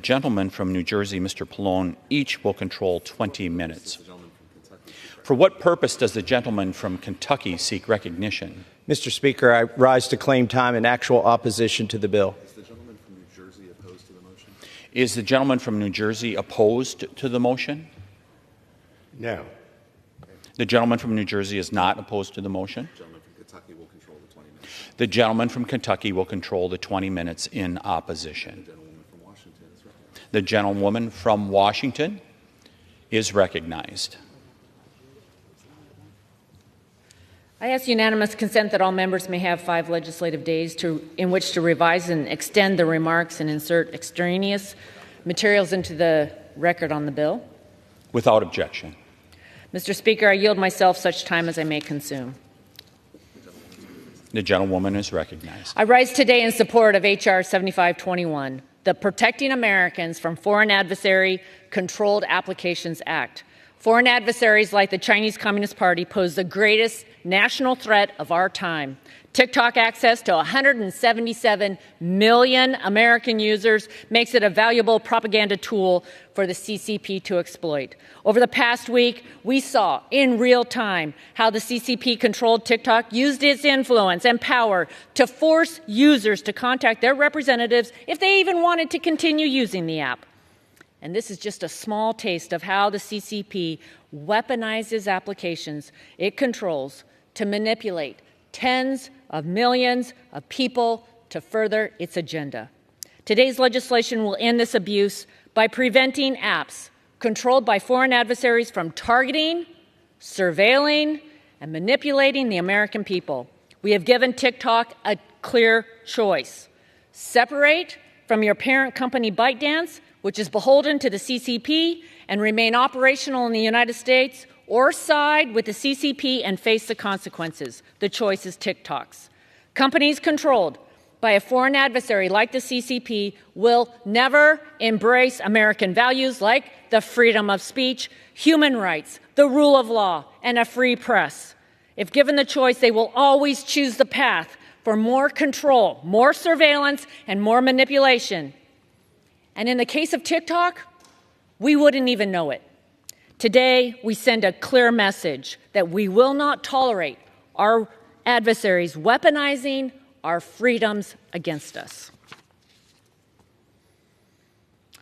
gentleman from New Jersey, Mr. Pallone, each will control 20 minutes. For what purpose does the gentleman from Kentucky seek recognition? Mr. Speaker, I rise to claim time in actual opposition to the bill. Is the gentleman from New Jersey opposed to the motion? Is the gentleman from New Jersey opposed to the motion? No. The gentleman from New Jersey is not opposed to the motion. The gentleman from Kentucky will control the 20 minutes. The gentleman from Kentucky will control the 20 minutes in opposition. The gentlewoman from Washington is recognized. I ask unanimous consent that all members may have 5 legislative days in which to revise and extend the remarks and insert extraneous materials into the record on the bill. Without objection. Mr. Speaker, I yield myself such time as I may consume. The gentlewoman is recognized. I rise today in support of H.R. 7521, the Protecting Americans from Foreign Adversary Controlled Applications Act. Foreign adversaries like the Chinese Communist Party pose the greatest national threat of our time. TikTok access to 177 million American users makes it a valuable propaganda tool for the CCP to exploit. Over the past week, we saw in real time how the CCP-controlled TikTok used its influence and power to force users to contact their representatives if they even wanted to continue using the app. And this is just a small taste of how the CCP weaponizes applications it controls to manipulate tens of millions of people to further its agenda. Today's legislation will end this abuse by preventing apps controlled by foreign adversaries from targeting, surveilling, and manipulating the American people. We have given TikTok a clear choice. Separate from your parent company ByteDance, which is beholden to the CCP, and remain operational in the United States, or side with the CCP and face the consequences. The choice is TikTok's. Companies controlled by a foreign adversary like the CCP will never embrace American values like the freedom of speech, human rights, the rule of law, and a free press. If given the choice, they will always choose the path for more control, more surveillance, and more manipulation. And in the case of TikTok, we wouldn't even know it. Today, we send a clear message that we will not tolerate our adversaries weaponizing our freedoms against us.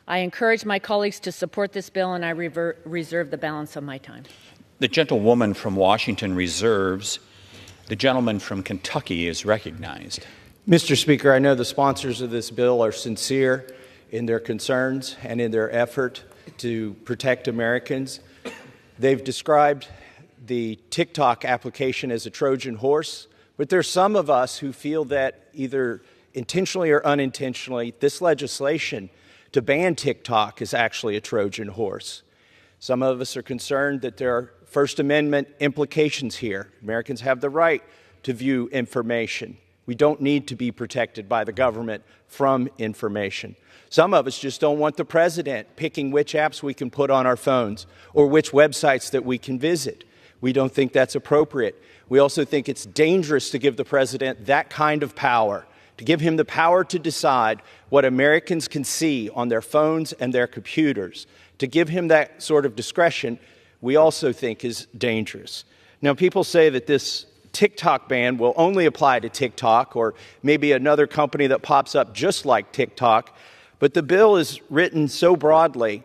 I encourage my colleagues to support this bill, and I reserve the balance of my time. The gentlewoman from Washington reserves. The gentleman from Kentucky is recognized. Mr. Speaker, I know the sponsors of this bill are sincere in their concerns and in their effort to protect Americans. They've described the TikTok application as a Trojan horse, but there's some of us who feel that either intentionally or unintentionally, this legislation to ban TikTok is actually a Trojan horse. Some of us are concerned that there are First Amendment implications here. Americans have the right to view information. We don't need to be protected by the government from information. Some of us just don't want the president picking which apps we can put on our phones or which websites that we can visit. We don't think that's appropriate. We also think it's dangerous to give the president that kind of power, to give him the power to decide what Americans can see on their phones and their computers. To give him that sort of discretion, we also think is dangerous. Now, people say that this TikTok ban will only apply to TikTok or maybe another company that pops up just like TikTok. But the bill is written so broadly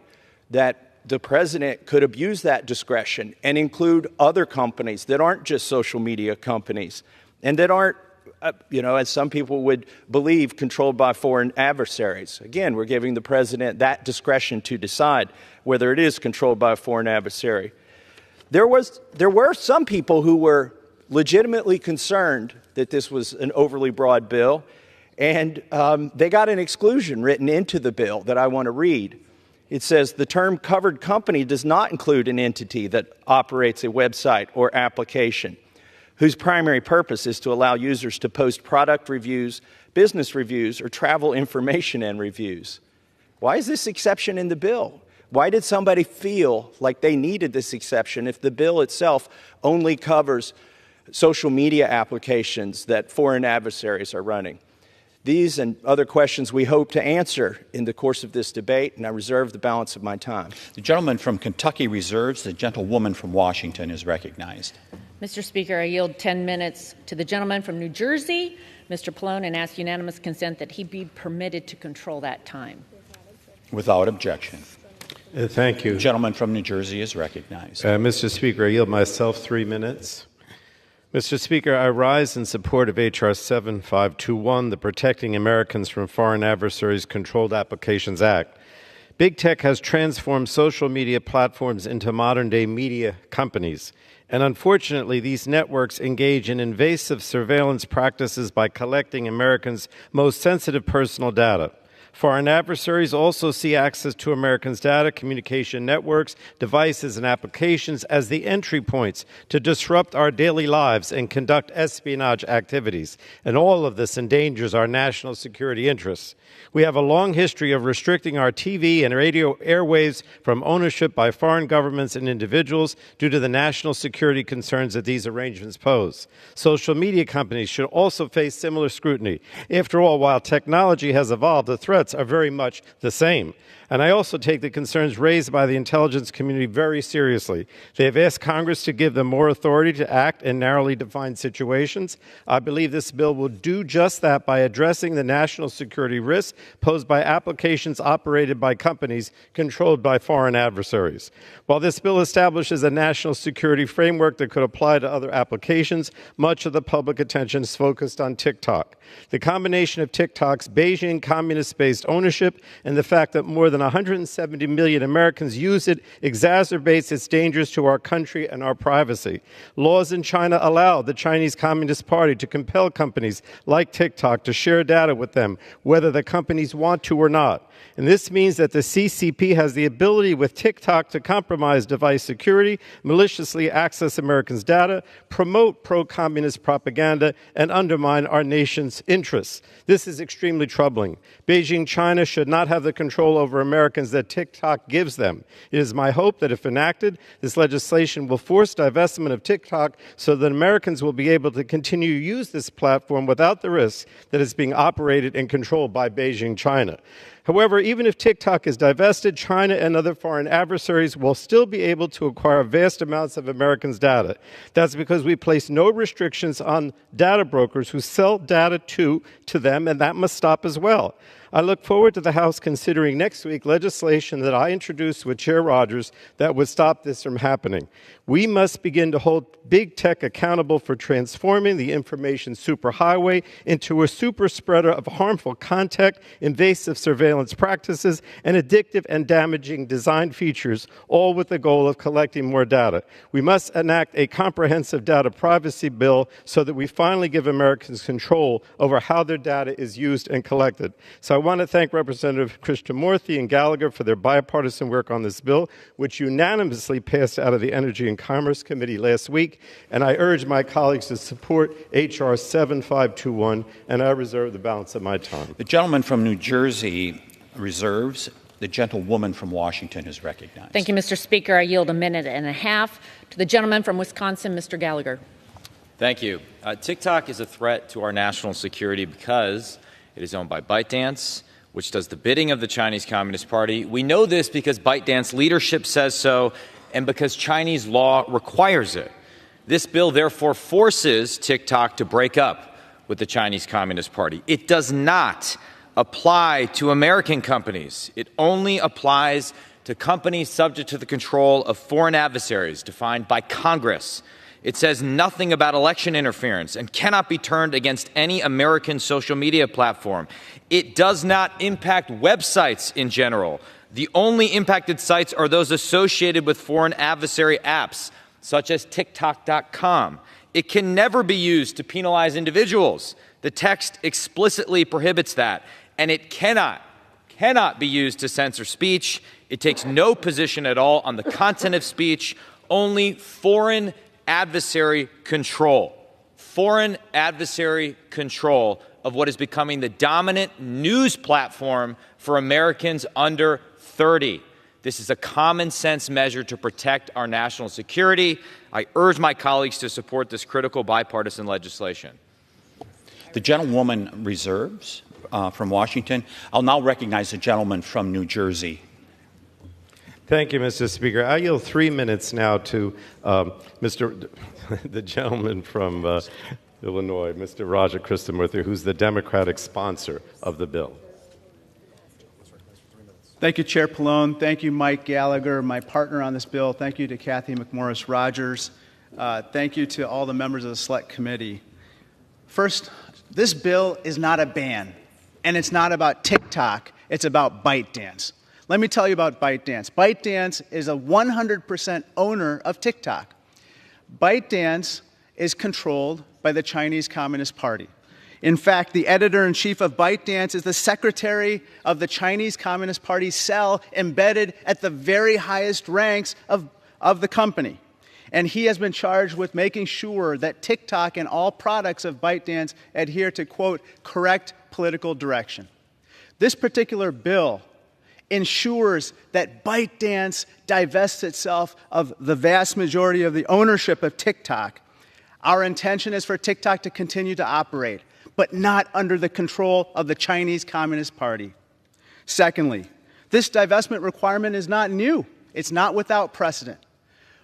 that the president could abuse that discretion and include other companies that aren't just social media companies and that aren't, as some people would believe, controlled by foreign adversaries. Again, we're giving the president that discretion to decide whether it is controlled by a foreign adversary. There were some people who were legitimately concerned that this was an overly broad bill, and they got an exclusion written into the bill that I want to read. It says, the term covered company does not include an entity that operates a website or application whose primary purpose is to allow users to post product reviews, business reviews, or travel information and reviews. Why is this exception in the bill? Why did somebody feel like they needed this exception if the bill itself only covers social media applications that foreign adversaries are running? These and other questions we hope to answer in the course of this debate, and I reserve the balance of my time. The gentleman from Kentucky reserves. The gentlewoman from Washington is recognized. Mr. Speaker, I yield 10 minutes to the gentleman from New Jersey, Mr. Pallone, and ask unanimous consent that he be permitted to control that time. Without objection. Thank you. The gentleman from New Jersey is recognized. Mr. Speaker, I yield myself 3 minutes. Mr. Speaker, I rise in support of H.R. 7521, the Protecting Americans from Foreign Adversaries Controlled Applications Act. Big tech has transformed social media platforms into modern-day media companies. And unfortunately, these networks engage in invasive surveillance practices by collecting Americans' most sensitive personal data. Foreign adversaries also see access to Americans' data, communication networks, devices, and applications as the entry points to disrupt our daily lives and conduct espionage activities. And all of this endangers our national security interests. We have a long history of restricting our TV and radio airwaves from ownership by foreign governments and individuals due to the national security concerns that these arrangements pose. Social media companies should also face similar scrutiny. After all, while technology has evolved, the threats are very much the same. And I also take the concerns raised by the intelligence community very seriously. They have asked Congress to give them more authority to act in narrowly defined situations. I believe this bill will do just that by addressing the national security risks posed by applications operated by companies controlled by foreign adversaries. While this bill establishes a national security framework that could apply to other applications, much of the public attention is focused on TikTok. The combination of TikTok's Beijing communist-based ownership and the fact that more than 170 million Americans use it exacerbates its dangers to our country and our privacy. Laws in China allow the Chinese Communist Party to compel companies like TikTok to share data with them, whether the companies want to or not. And this means that the CCP has the ability with TikTok to compromise device security, maliciously access Americans' data, promote pro-communist propaganda, and undermine our nation's interests. This is extremely troubling. Beijing, China should not have the control over Americans that TikTok gives them. It is my hope that if enacted, this legislation will force divestment of TikTok so that Americans will be able to continue to use this platform without the risk that it's being operated and controlled by Beijing, China. However, even if TikTok is divested, China and other foreign adversaries will still be able to acquire vast amounts of Americans' data. That's because we place no restrictions on data brokers who sell data to them, and that must stop as well. I look forward to the House considering next week legislation that I introduced with Chair Rogers that would stop this from happening. We must begin to hold big tech accountable for transforming the information superhighway into a super spreader of harmful content, invasive surveillance practices, and addictive and damaging design features, all with the goal of collecting more data. We must enact a comprehensive data privacy bill so that we finally give Americans control over how their data is used and collected. So I want to thank Representative Krishnamurthy and Gallagher for their bipartisan work on this bill, which unanimously passed out of the Energy and Commerce Committee last week, and I urge my colleagues to support H.R. 7521, and I reserve the balance of my time. The gentleman from New Jersey reserves. The gentlewoman from Washington is recognized. Thank you, Mr. Speaker. I yield a minute and a half to the gentleman from Wisconsin, Mr. Gallagher. Thank you. TikTok is a threat to our national security because it is owned by ByteDance, which does the bidding of the Chinese Communist Party. We know this because ByteDance leadership says so and because Chinese law requires it. This bill, therefore, forces TikTok to break up with the Chinese Communist Party. It does not apply to American companies. It only applies to companies subject to the control of foreign adversaries defined by Congress. It says nothing about election interference and cannot be turned against any American social media platform. It does not impact websites in general. The only impacted sites are those associated with foreign adversary apps, such as TikTok.com. It can never be used to penalize individuals. The text explicitly prohibits that. And it cannot be used to censor speech. It takes no position at all on the content of speech, only foreign adversary control. Foreign adversary control of what is becoming the dominant news platform for Americans under 30. This is a common sense measure to protect our national security. I urge my colleagues to support this critical bipartisan legislation. The gentlewoman reserves. from Washington. I'll now recognize the gentleman from New Jersey. Thank you, Mr. Speaker. I yield 3 minutes now to the gentleman from Illinois, Mr. Raja Krishnamurthy, who's the Democratic sponsor of the bill. Thank you, Chair Pallone. Thank you, Mike Gallagher, my partner on this bill. Thank you to Kathy McMorris Rogers. Thank you to all the members of the Select Committee. First, this bill is not a ban, and it's not about TikTok. It's about ByteDance. Let me tell you about ByteDance. ByteDance is a 100% owner of TikTok. ByteDance is controlled by the Chinese Communist Party. In fact, the editor-in-chief of ByteDance is the secretary of the Chinese Communist Party cell embedded at the very highest ranks of the company. And he has been charged with making sure that TikTok and all products of ByteDance adhere to, quote, correct political direction. This particular bill ensures that ByteDance divests itself of the vast majority of the ownership of TikTok. Our intention is for TikTok to continue to operate, but not under the control of the Chinese Communist Party. Secondly, this divestment requirement is not new. It's not without precedent.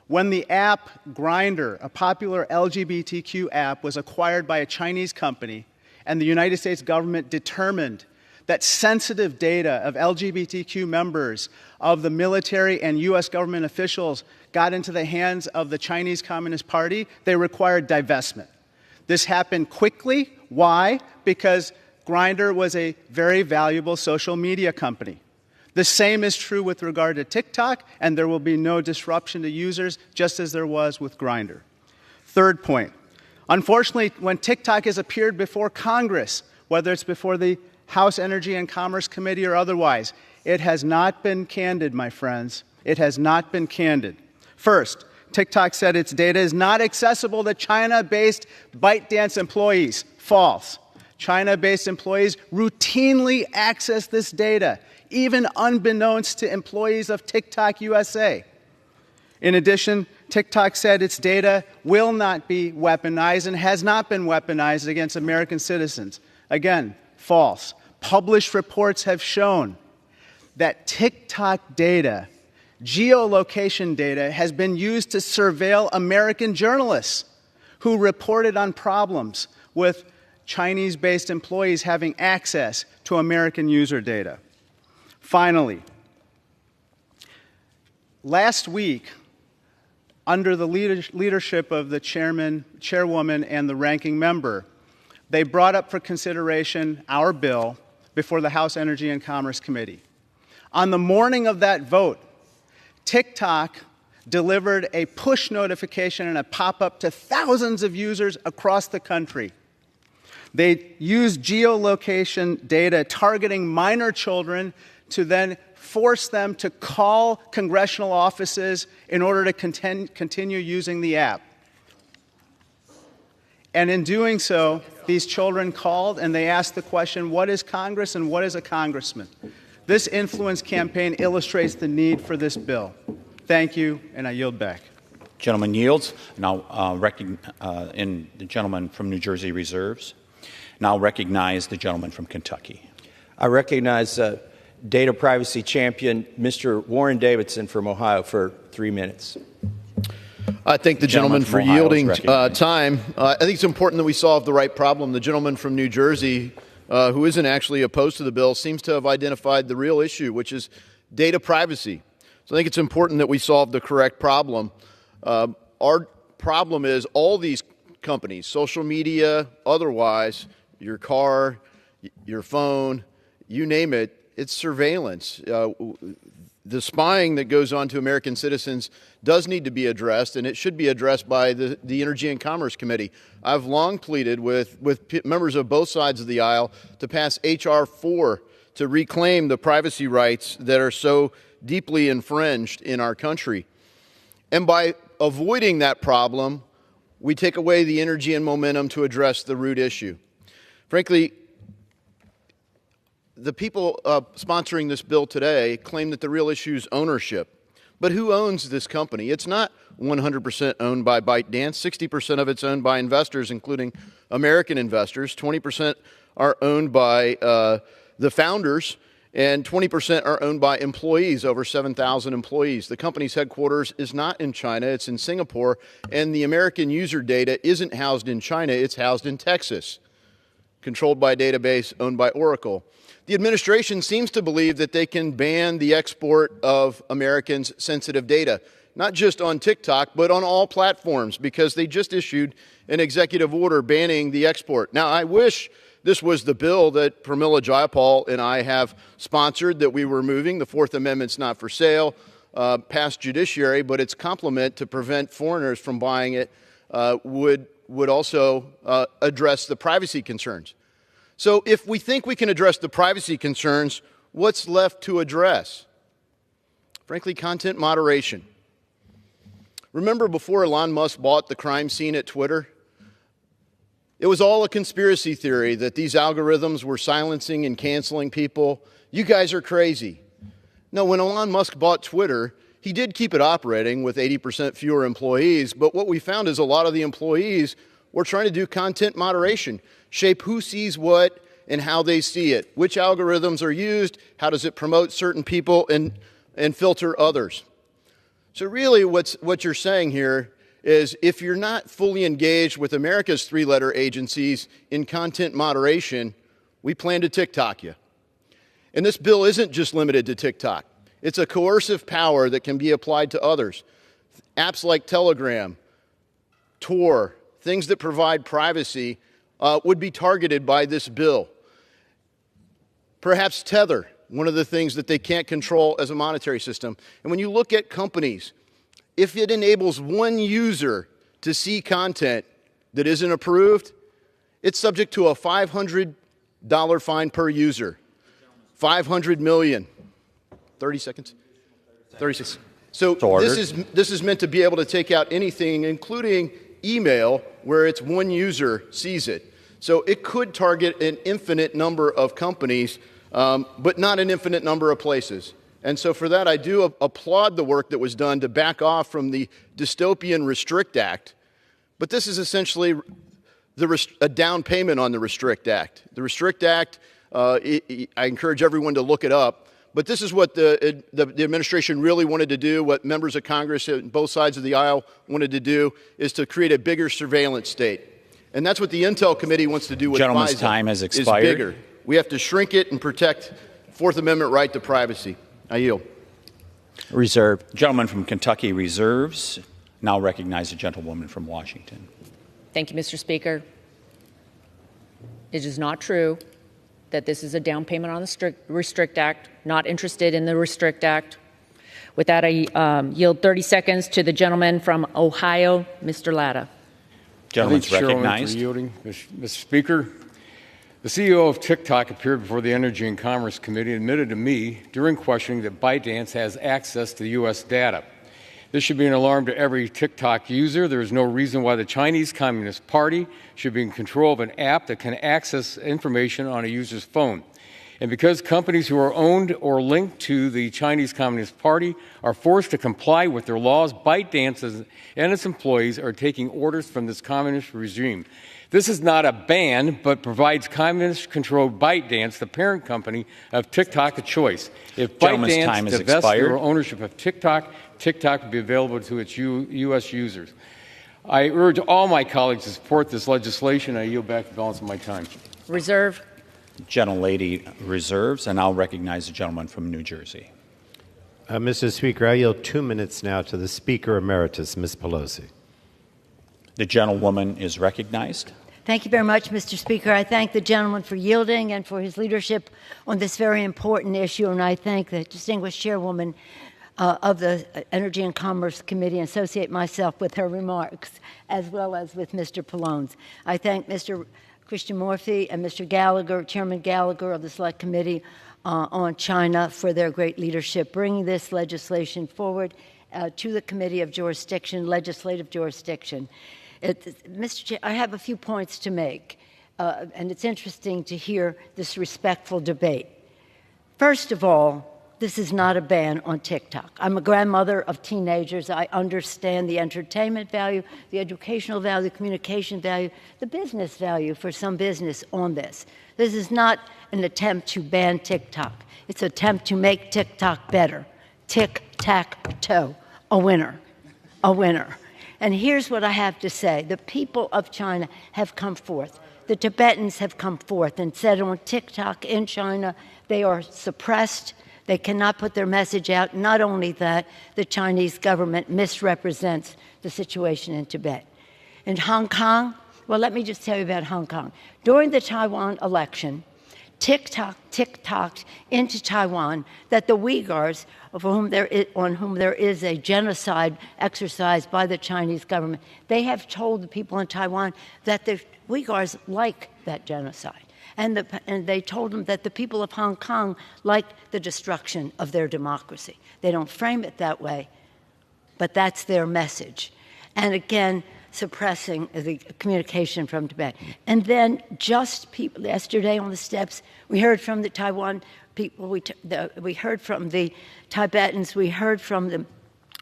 When the app Grindr, a popular LGBTQ app, was acquired by a Chinese company, and the United States government determined that sensitive data of LGBTQ members of the military and U.S. government officials got into the hands of the Chinese Communist Party, they required divestment. This happened quickly. Why? Because Grindr was a very valuable social media company. The same is true with regard to TikTok, and there will be no disruption to users, just as there was with Grindr. Third point. Unfortunately, when TikTok has appeared before Congress, whether it's before the House Energy and Commerce Committee or otherwise, it has not been candid, my friends. It has not been candid. First, TikTok said its data is not accessible to China-based ByteDance employees. False. China-based employees routinely access this data, even unbeknownst to employees of TikTok USA. In addition, TikTok said its data will not be weaponized and has not been weaponized against American citizens. Again, false. Published reports have shown that TikTok data, geolocation data, has been used to surveil American journalists who reported on problems with Chinese-based employees having access to American user data. Finally, last week, under the leadership of the chairwoman, and the ranking member, they brought up for consideration our bill before the House Energy and Commerce Committee. On the morning of that vote, TikTok delivered a push notification and a pop-up to thousands of users across the country. They used geolocation data targeting minor children to then force them to call congressional offices in order to continue using the app. And in doing so, these children called and they asked the question, what is Congress and what is a congressman? This influence campaign illustrates the need for this bill. Thank you, and I yield back. Gentleman yields. Now, the gentleman from New Jersey reserves. Now recognize the gentleman from Kentucky. I recognize data privacy champion Mr. Warren Davidson from Ohio for 3 minutes. I thank the gentleman for yielding time. I think it's important that we solve the right problem. The gentleman from New Jersey, who isn't actually opposed to the bill, seems to have identified the real issue, which is data privacy. So I think it's important that we solve the correct problem. Our problem is all these companies, social media, otherwise, your car, your phone, you name it, it's surveillance. The spying that goes on to American citizens does need to be addressed, and it should be addressed by the Energy and Commerce Committee. I've long pleaded with members of both sides of the aisle to pass H.R. 4 to reclaim the privacy rights that are so deeply infringed in our country. And by avoiding that problem, we take away the energy and momentum to address the root issue. Frankly, the people sponsoring this bill today claim that the real issue is ownership. But who owns this company? It's not 100% owned by ByteDance. 60% of it's owned by investors, including American investors. 20% are owned by the founders, and 20% are owned by employees, over 7,000 employees. The company's headquarters is not in China, it's in Singapore, and the American user data isn't housed in China, it's housed in Texas, controlled by a database owned by Oracle. The administration seems to believe that they can ban the export of Americans' sensitive data, not just on TikTok, but on all platforms, because they just issued an executive order banning the export. Now, I wish this was the bill that Pramila Jayapal and I have sponsored, that we were moving. The Fourth Amendment's not for sale, past judiciary, but its complement to prevent foreigners from buying it would also address the privacy concerns. So if we think we can address the privacy concerns, what's left to address? Frankly, content moderation. Remember before Elon Musk bought the crime scene at Twitter? It was all a conspiracy theory that these algorithms were silencing and canceling people. You guys are crazy. No, when Elon Musk bought Twitter, he did keep it operating with 80% fewer employees, but what we found is a lot of the employees were trying to do content moderation, shape who sees what and how they see it, which algorithms are used, how does it promote certain people and filter others. So really what you're saying here is if you're not fully engaged with America's three-letter agencies in content moderation, we plan to TikTok you. And this bill isn't just limited to TikTok. It's a coercive power that can be applied to others. Apps like Telegram, Tor, things that provide privacy would be targeted by this bill. Perhaps Tether, one of the things that they can't control as a monetary system. And when you look at companies, if it enables one user to see content that isn't approved, it's subject to a $500 fine per user. 500 million. 30 seconds? 36. So this is meant to be able to take out anything, including email, where it's one user sees it. So it could target an infinite number of companies, but not an infinite number of places. And so for that, I do applaud the work that was done to back off from the dystopian Restrict Act. But this is essentially a down payment on the Restrict Act. The Restrict Act, I encourage everyone to look it up. But this is what the administration really wanted to do, what members of Congress on both sides of the aisle wanted to do, is to create a bigger surveillance state. And that's what the Intel Committee wants to do with Gentleman's FISA, time has expired. Is bigger. We have to shrink it and protect Fourth Amendment right to privacy. I yield. Reserve. Gentleman from Kentucky reserves. Now recognize the gentlewoman from Washington. Thank you, Mr. Speaker. It is not true that this is a down payment on the Restrict Act. Not interested in the Restrict Act. With that, I yield 30 seconds to the gentleman from Ohio, Mr. Latta. Gentleman's recognized. For yielding. Mr. Speaker, the CEO of TikTok appeared before the Energy and Commerce Committee and admitted to me during questioning that ByteDance has access to U.S. data. This should be an alarm to every TikTok user. There is no reason why the Chinese Communist Party should be in control of an app that can access information on a user's phone. And because companies who are owned or linked to the Chinese Communist Party are forced to comply with their laws, ByteDance and its employees are taking orders from this communist regime. This is not a ban, but provides communist-controlled ByteDance, the parent company of TikTok, a choice. If ByteDance divests their ownership of TikTok, TikTok would be available to its U.S. users. I urge all my colleagues to support this legislation. I yield back the balance of my time. Reserve. Gentlelady reserves, and I'll recognize the gentleman from New Jersey. Mr. Speaker, I yield 2 minutes now to the Speaker Emeritus, Ms. Pelosi. The gentlewoman is recognized. Thank you very much, Mr. Speaker. I thank the gentleman for yielding and for his leadership on this very important issue, and I thank the distinguished chairwoman of the Energy and Commerce Committee and associate myself with her remarks, as well as with Mr. Pallone's. I thank Mr. Christian Murphy and Mr. Gallagher, Chairman Gallagher of the Select Committee on China, for their great leadership, bringing this legislation forward to the Committee of Jurisdiction, legislative jurisdiction. Mr. Chair, I have a few points to make, and it's interesting to hear this respectful debate. First of all, this is not a ban on TikTok. I'm a grandmother of teenagers. I understand the entertainment value, the educational value, the communication value, the business value for some business on this. This is not an attempt to ban TikTok. It's an attempt to make TikTok better. Tic-tac-toe, a winner, a winner. And here's what I have to say. The people of China have come forth. The Tibetans have come forth and said on TikTok in China, they are suppressed. They cannot put their message out. Not only that, the Chinese government misrepresents the situation in Tibet. In Hong Kong, well, let me just tell you about Hong Kong. During the Taiwan election, TikToked into Taiwan that the Uyghurs, on whom there is a genocide exercised by the Chinese government, they have told the people in Taiwan that the Uyghurs like that genocide. And they told them that the people of Hong Kong like the destruction of their democracy. They don't frame it that way, but that's their message. And again, suppressing the communication from Tibet. And then yesterday on the steps, we heard from the Taiwan people, we heard from the Tibetans, we heard from the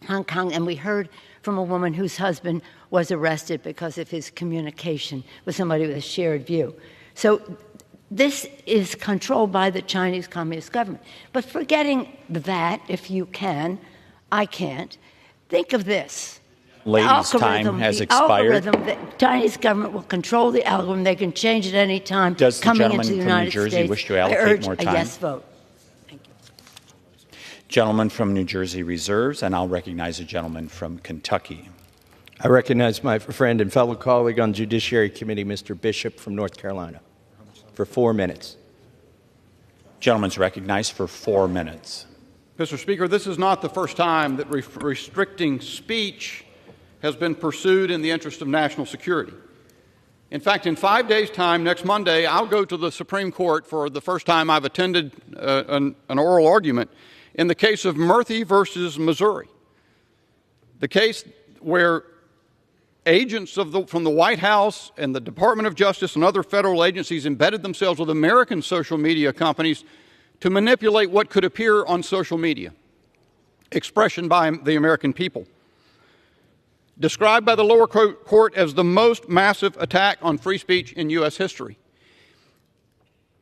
Hong Kong, and we heard from a woman whose husband was arrested because of his communication with somebody with a shared view. So this is controlled by the Chinese Communist government. But forgetting that, if you can, I can't, think of this. Ladies, time has expired. The Chinese government will control the algorithm. They can change it any time. Does the coming gentleman into the from United New Jersey States. wish to allocate I urge more time? a yes vote. Thank you. Gentleman from New Jersey reserves, and I'll recognize a gentleman from Kentucky. I recognize my friend and fellow colleague on the Judiciary Committee, Mr. Bishop from North Carolina, for 4 minutes. Gentleman's recognized for 4 minutes. Mr. Speaker, this is not the first time that restricting speech has been pursued in the interest of national security. In fact, in 5 days' time, next Monday, I'll go to the Supreme Court for the first time I've attended an oral argument in the case of Murphy versus Missouri, the case where agents from the White House and the Department of Justice and other federal agencies embedded themselves with American social media companies to manipulate what could appear on social media, expression by the American people. Described by the lower court as the most massive attack on free speech in U.S. history.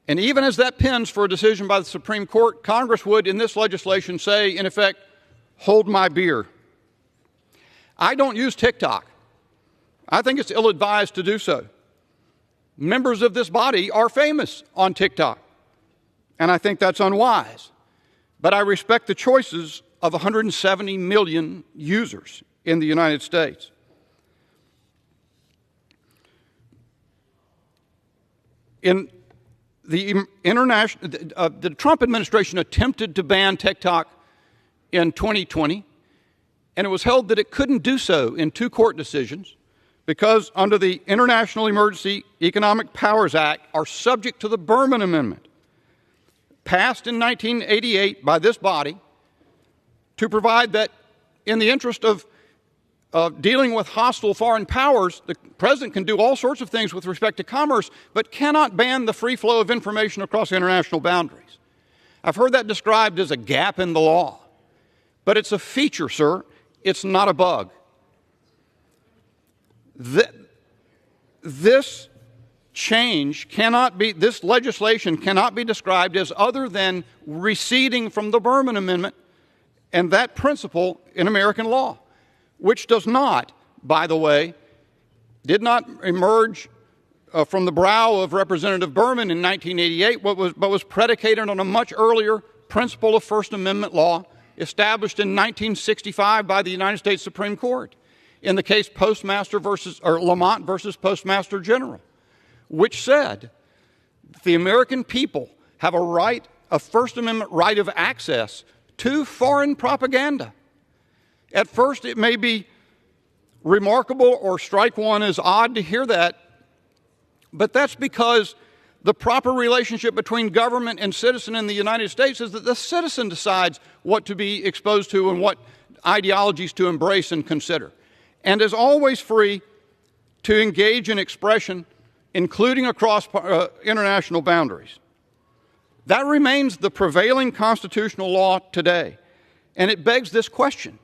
And even as that pens for a decision by the Supreme Court, Congress would, in this legislation, say, in effect, hold my beer. I don't use TikTok. I think it's ill-advised to do so. Members of this body are famous on TikTok, and I think that's unwise. But I respect the choices of 170 million users in the United States. In the the Trump administration attempted to ban TikTok in 2020, and it was held that it couldn't do so in 2 court decisions because under the International Emergency Economic Powers Act are subject to the Berman Amendment, passed in 1988 by this body to provide that in the interest of dealing with hostile foreign powers, the president can do all sorts of things with respect to commerce, but cannot ban the free flow of information across international boundaries. I've heard that described as a gap in the law, but it's a feature, sir. It's not a bug. This change cannot be, this legislation cannot be described as other than receding from the Berman Amendment and that principle in American law, which does not, by the way, did not emerge from the brow of Representative Berman in 1988, but was predicated on a much earlier principle of First Amendment law established in 1965 by the United States Supreme Court in the case Lamont versus Postmaster General, which said that the American people have a First Amendment right of access to foreign propaganda. At first, it may be remarkable or strike one as odd to hear that, but that's because the proper relationship between government and citizen in the United States is that the citizen decides what to be exposed to and what ideologies to embrace and consider, and is always free to engage in expression, including across international boundaries. That remains the prevailing constitutional law today. And it begs this question.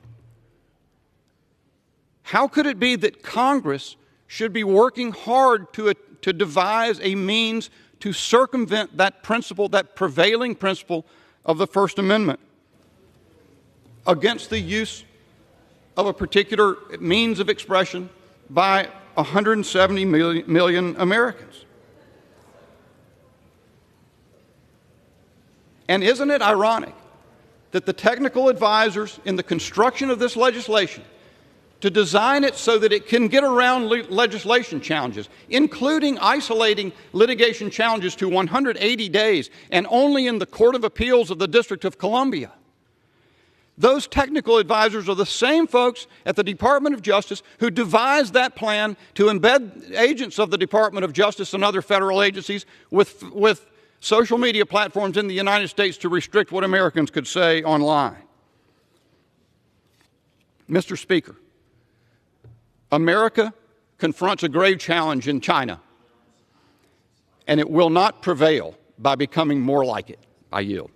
How could it be that Congress should be working hard to devise a means to circumvent that principle, that prevailing principle of the First Amendment, against the use of a particular means of expression by 170 million Americans? And isn't it ironic that the technical advisors in the construction of this legislation to design it so that it can get around legislation challenges, including isolating litigation challenges to 180 days and only in the Court of Appeals of the District of Columbia? Those technical advisors are the same folks at the Department of Justice who devised that plan to embed agents of the Department of Justice and other federal agencies with social media platforms in the United States to restrict what Americans could say online. Mr. Speaker, America confronts a grave challenge in China, and it will not prevail by becoming more like it. I yield.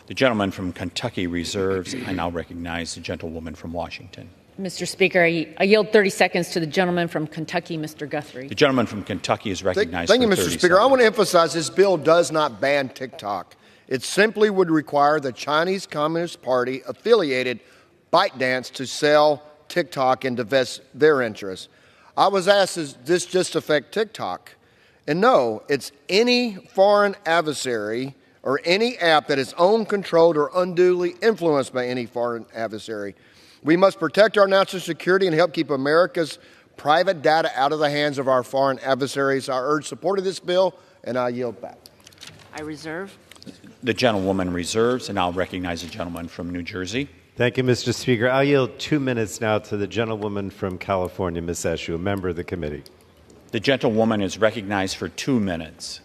The gentleman from Kentucky reserves. I now recognize the gentlewoman from Washington. Mr. Speaker, I yield 30 seconds to the gentleman from Kentucky, Mr. Guthrie. The gentleman from Kentucky is recognized. Thank you, for Mr. 30 Speaker. seconds. I want to emphasize this bill does not ban TikTok. It simply would require the Chinese Communist Party affiliated ByteDance to sell TikTok and divest their interests. I was asked, does this just affect TikTok? And no, it's any foreign adversary or any app that is owned, controlled, or unduly influenced by any foreign adversary. We must protect our national security and help keep America's private data out of the hands of our foreign adversaries. I urge support of this bill, and I yield back. I reserve. The gentlewoman reserves, and I'll recognize the gentleman from New Jersey. Thank you, Mr. Speaker. I'll yield 2 minutes now to the gentlewoman from California, Ms. Eshu, a member of the committee. The gentlewoman is recognized for 2 minutes.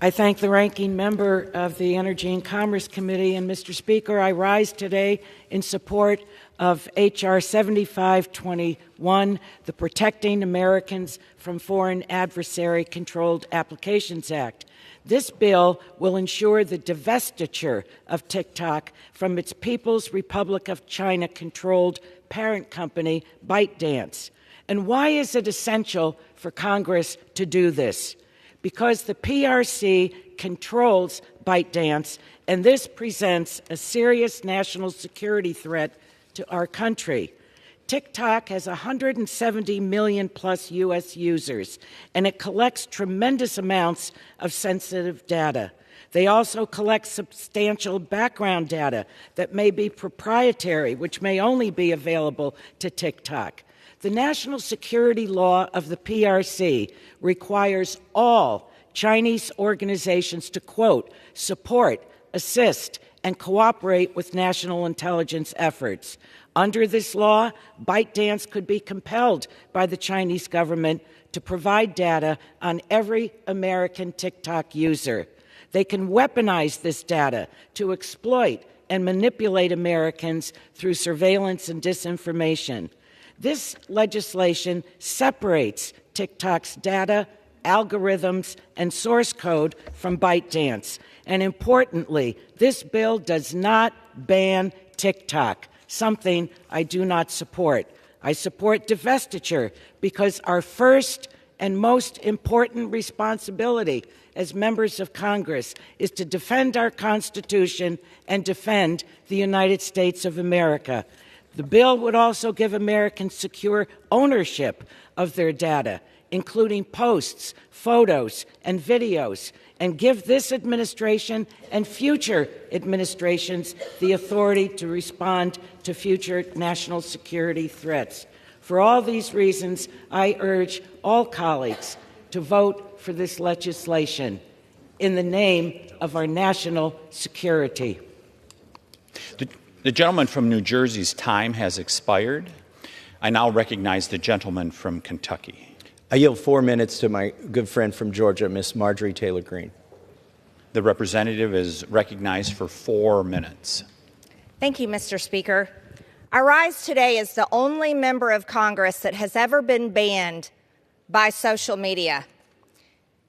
I thank the ranking member of the Energy and Commerce Committee. And, Mr. Speaker, I rise today in support of H.R. 7521, the Protecting Americans from Foreign Adversary-Controlled Applications Act. This bill will ensure the divestiture of TikTok from its People's Republic of China-controlled parent company, ByteDance. And why is it essential for Congress to do this? Because the PRC controls ByteDance, and this presents a serious national security threat to our country. TikTok has 170 million plus U.S. users, and it collects tremendous amounts of sensitive data. They also collect substantial background data that may be proprietary, which may only be available to TikTok. The national security law of the PRC requires all Chinese organizations to, quote, support, assist, and cooperate with national intelligence efforts. Under this law, ByteDance could be compelled by the Chinese government to provide data on every American TikTok user. They can weaponize this data to exploit and manipulate Americans through surveillance and disinformation. This legislation separates TikTok's data, algorithms, and source code from ByteDance. And importantly, this bill does not ban TikTok, something I do not support. I support divestiture because our first and most important responsibility as members of Congress is to defend our Constitution and defend the United States of America. The bill would also give Americans secure ownership of their data, including posts, photos, and videos, and give this administration and future administrations the authority to respond to future national security threats. For all these reasons, I urge all colleagues to vote for this legislation in the name of our national security. The gentleman from New Jersey's time has expired. I now recognize the gentleman from Kentucky. I yield 4 minutes to my good friend from Georgia, Miss Marjorie Taylor Greene. The representative is recognized for 4 minutes. Thank you, Mr. Speaker. I rise today as the only member of Congress that has ever been banned by social media.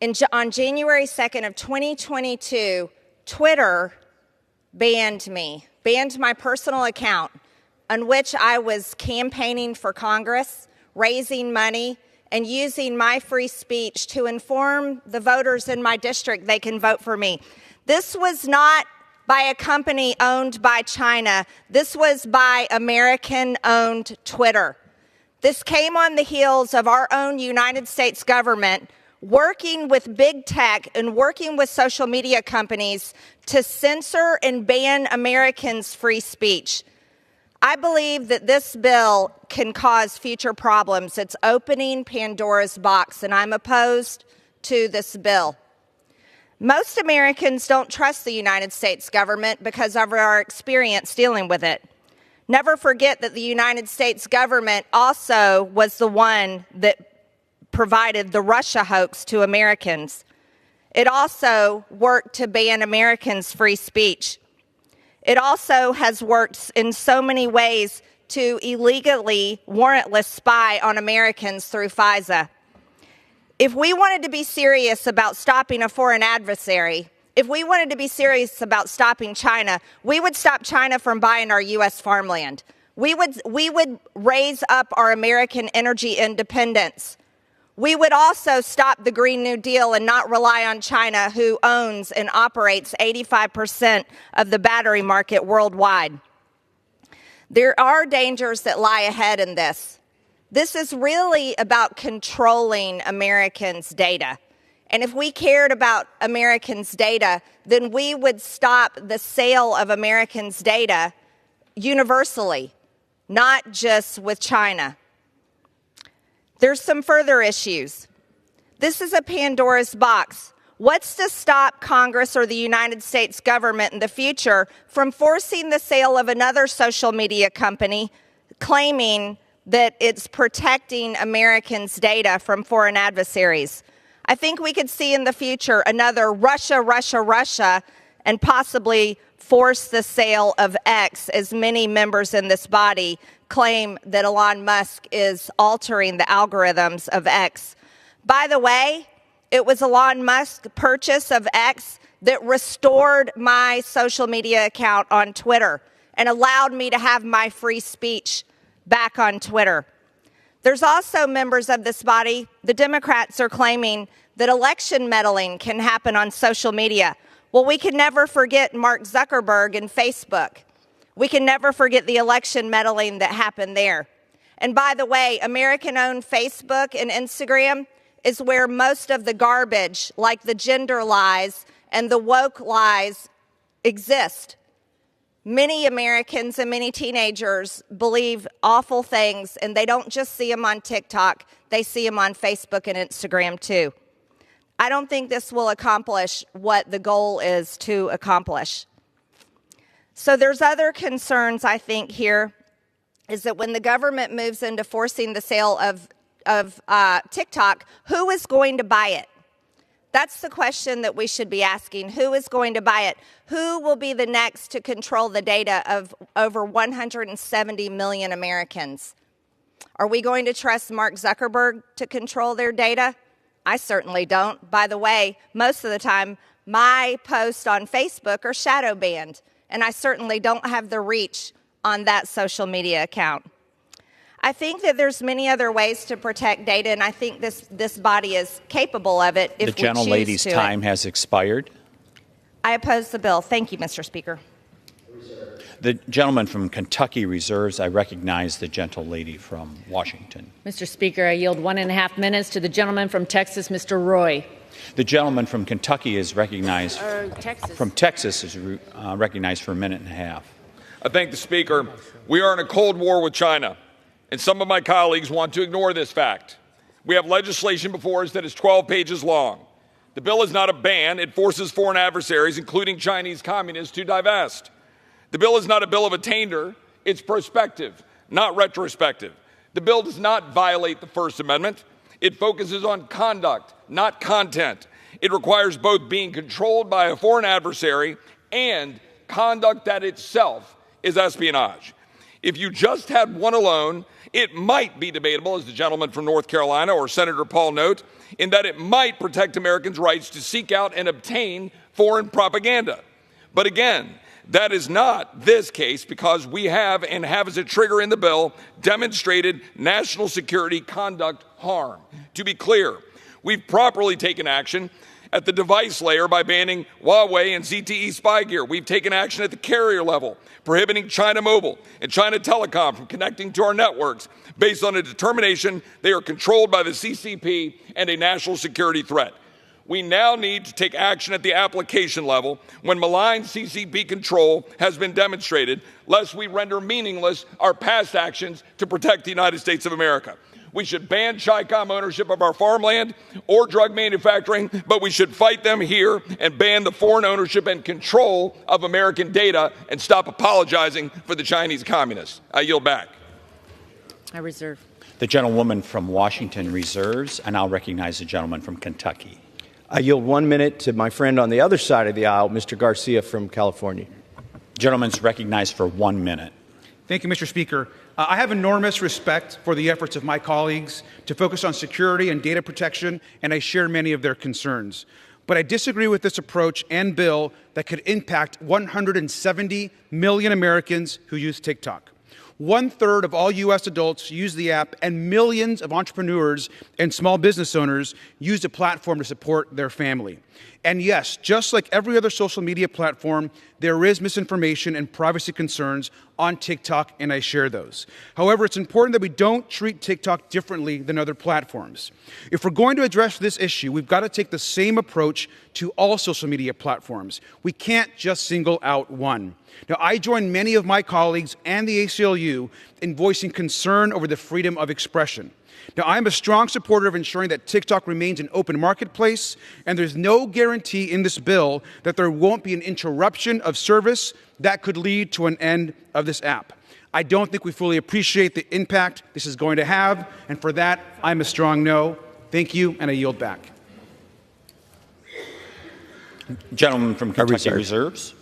On January 2nd of 2022, Twitter banned me, banned my personal account on which I was campaigning for Congress, raising money, and using my free speech to inform the voters in my district they can vote for me. This was not by a company owned by China. This was by American-owned Twitter. This came on the heels of our own United States government working with big tech and working with social media companies to censor and ban Americans' free speech. I believe that this bill can cause future problems. It's opening Pandora's box, and I'm opposed to this bill. Most Americans don't trust the United States government because of our experience dealing with it. Never forget that the United States government also was the one that provided the Russia hoax to Americans. It also worked to ban Americans' free speech. It also has worked in so many ways to illegally, warrantless spy on Americans through FISA. If we wanted to be serious about stopping a foreign adversary, if we wanted to be serious about stopping China, we would stop China from buying our U.S. farmland. We would raise up our American energy independence. We would also stop the Green New Deal and not rely on China, who owns and operates 85% of the battery market worldwide. There are dangers that lie ahead in this. This is really about controlling Americans' data. And if we cared about Americans' data, then we would stop the sale of Americans' data universally, not just with China. There's some further issues. This is a Pandora's box. What's to stop Congress or the United States government in the future from forcing the sale of another social media company claiming that it's protecting Americans' data from foreign adversaries? I think we could see in the future another Russia, and possibly force the sale of X, as many members in this body claim that Elon Musk is altering the algorithms of X. By the way, it was Elon Musk's purchase of X that restored my social media account on Twitter and allowed me to have my free speech back on Twitter. There's also members of this body, the Democrats, are claiming that election meddling can happen on social media. Well, we can never forget Mark Zuckerberg and Facebook. We can never forget the election meddling that happened there. And by the way, American-owned Facebook and Instagram is where most of the garbage, like the gender lies and the woke lies, exist. Many Americans and many teenagers believe awful things, and they don't just see them on TikTok, they see them on Facebook and Instagram too. I don't think this will accomplish what the goal is to accomplish. So there's other concerns, I think, here, is that when the government moves into forcing the sale of TikTok, who is going to buy it? That's the question that we should be asking. Who is going to buy it? Who will be the next to control the data of over 170 million Americans? Are we going to trust Mark Zuckerberg to control their data? I certainly don't. By the way, most of the time, my posts on Facebook are shadow banned, and I certainly don't have the reach on that social media account. I think that there's many other ways to protect data, and I think this body is capable of it if we choose to. The gentlelady's time has expired. I oppose the bill. Thank you, Mr. Speaker. The gentleman from Kentucky reserves. I recognize the gentlelady from Washington. Mr. Speaker, I yield 1.5 minutes to the gentleman from Texas, Mr. Roy. The gentleman from Kentucky is recognized. From Texas is recognized for 1.5 minutes. I thank the Speaker. We are in a Cold War with China, and some of my colleagues want to ignore this fact. We have legislation before us that is 12 pages long. The bill is not a ban. It forces foreign adversaries, including Chinese communists, to divest. The bill is not a bill of attainder. It's prospective, not retrospective. The bill does not violate the First Amendment. It focuses on conduct, not content. It requires both being controlled by a foreign adversary and conduct that itself is espionage. If you just had one alone, it might be debatable, as the gentleman from North Carolina or Senator Paul note, in that it might protect Americans' rights to seek out and obtain foreign propaganda. But again, that is not this case, because we have, and have as a trigger in the bill, demonstrated national security conduct harm. To be clear, we've properly taken action at the device layer by banning Huawei and ZTE spy gear. We've taken action at the carrier level, prohibiting China Mobile and China Telecom from connecting to our networks based on a determination they are controlled by the CCP and a national security threat. We now need to take action at the application level when malign CCP control has been demonstrated, lest we render meaningless our past actions to protect the United States of America. We should ban Chi-Com ownership of our farmland or drug manufacturing, but we should fight them here and ban the foreign ownership and control of American data and stop apologizing for the Chinese communists. I yield back. I reserve. The gentlewoman from Washington reserves, and I'll recognize the gentleman from Kentucky. I yield 1 minute to my friend on the other side of the aisle, Mr. Garcia from California. Gentleman's recognized for 1 minute. Thank you, Mr. Speaker. I have enormous respect for the efforts of my colleagues to focus on security and data protection, and I share many of their concerns. But I disagree with this approach and bill that could impact 170 million Americans who use TikTok. 1/3 of all U.S. adults use the app, and millions of entrepreneurs and small business owners use the platform to support their family. And yes, just like every other social media platform, there is misinformation and privacy concerns on TikTok, and I share those. However, it's important that we don't treat TikTok differently than other platforms. If we're going to address this issue, we've got to take the same approach to all social media platforms. We can't just single out one. Now, I join many of my colleagues and the ACLU in voicing concern over the freedom of expression. Now, I'm a strong supporter of ensuring that TikTok remains an open marketplace, and there's no guarantee in this bill that there won't be an interruption of service that could lead to an end of this app. I don't think we fully appreciate the impact this is going to have, and for that, I'm a strong no. Thank you, and I yield back. Gentleman from Kentucky reserves.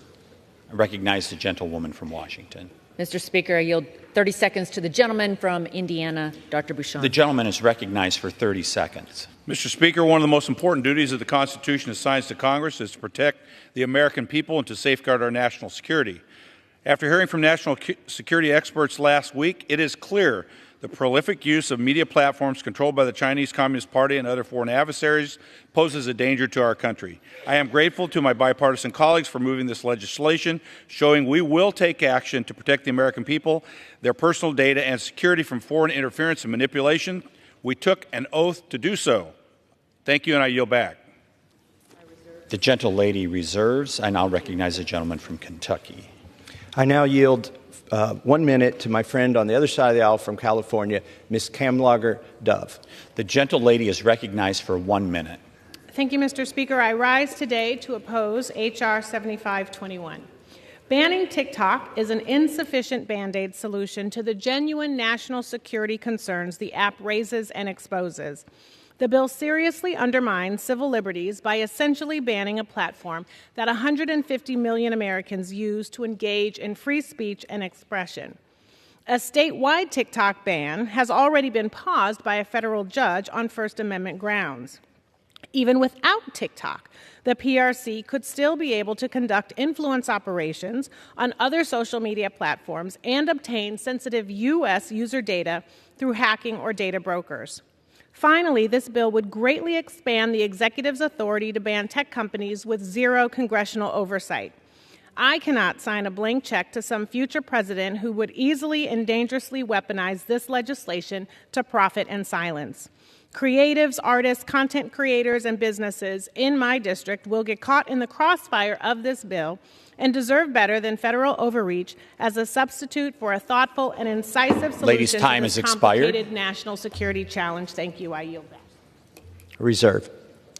I recognize the gentlewoman from Washington. Mr. Speaker, I yield 30 seconds to the gentleman from Indiana, Dr. Bouchon. The gentleman is recognized for 30 seconds. Mr. Speaker, one of the most important duties of the Constitution assigned to Congress is to protect the American people and to safeguard our national security. After hearing from national security experts last week, it is clear the prolific use of media platforms controlled by the Chinese Communist Party and other foreign adversaries poses a danger to our country. I am grateful to my bipartisan colleagues for moving this legislation, showing we will take action to protect the American people, their personal data, and security from foreign interference and manipulation. We took an oath to do so. Thank you, and I yield back. The gentlelady reserves. I now recognize the gentleman from Kentucky. I now yield 1 minute to my friend on the other side of the aisle from California, Ms. Kamlager Dove. The gentlelady is recognized for 1 minute. Thank you, Mr. Speaker. I rise today to oppose H.R. 7521. Banning TikTok is an insufficient Band-Aid solution to the genuine national security concerns the app raises and exposes. The bill seriously undermines civil liberties by essentially banning a platform that 150 million Americans use to engage in free speech and expression. A statewide TikTok ban has already been paused by a federal judge on First Amendment grounds. Even without TikTok, the PRC could still be able to conduct influence operations on other social media platforms and obtain sensitive U.S. user data through hacking or data brokers. Finally, this bill would greatly expand the executive's authority to ban tech companies with zero congressional oversight. I cannot sign a blank check to some future president who would easily and dangerously weaponize this legislation to profit and silence. Creatives, artists, content creators, and businesses in my district will get caught in the crossfire of this bill and deserve better than federal overreach as a substitute for a thoughtful and incisive solution to this complicated national security challenge. Thank you. I yield back. Reserve.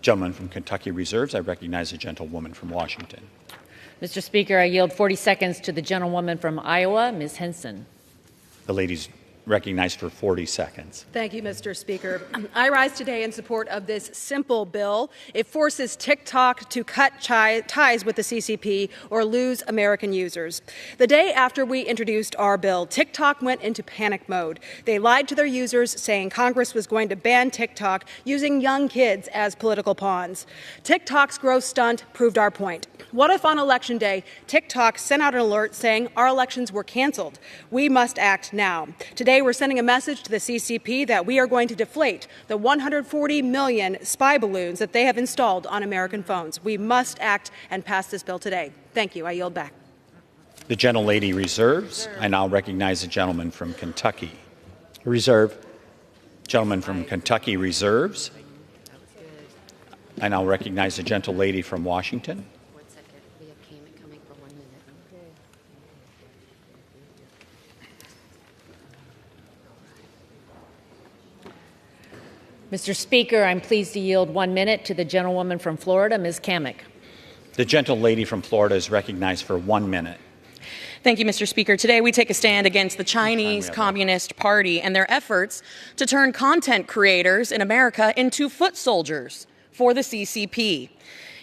Gentleman from Kentucky reserves. I recognize the gentlewoman from Washington. Mr. Speaker, I yield 40 seconds to the gentlewoman from Iowa, Ms. Henson. The lady's recognized for 40 seconds. Thank you, Mr. Speaker. I rise today in support of this simple bill. It forces TikTok to cut ties with the CCP or lose American users. The day after we introduced our bill, TikTok went into panic mode. They lied to their users, saying Congress was going to ban TikTok, using young kids as political pawns. TikTok's growth stunt proved our point. What if on Election Day, TikTok sent out an alert saying our elections were canceled? We must act now. Today, we're sending a message to the CCP that we are going to deflate the 140 million spy balloons that they have installed on American phones. We must act and pass this bill today. Thank you. I yield back. The gentlelady reserves. I now recognize the gentleman from Kentucky. Reserve. Gentleman from Kentucky reserves. I now recognize the gentlelady from Washington. Mr. Speaker, I'm pleased to yield 1 minute to the gentlewoman from Florida, Ms. Kamick. The gentlelady from Florida is recognized for 1 minute. Thank you, Mr. Speaker. Today we take a stand against the Chinese Communist Party and their efforts to turn content creators in America into foot soldiers for the CCP.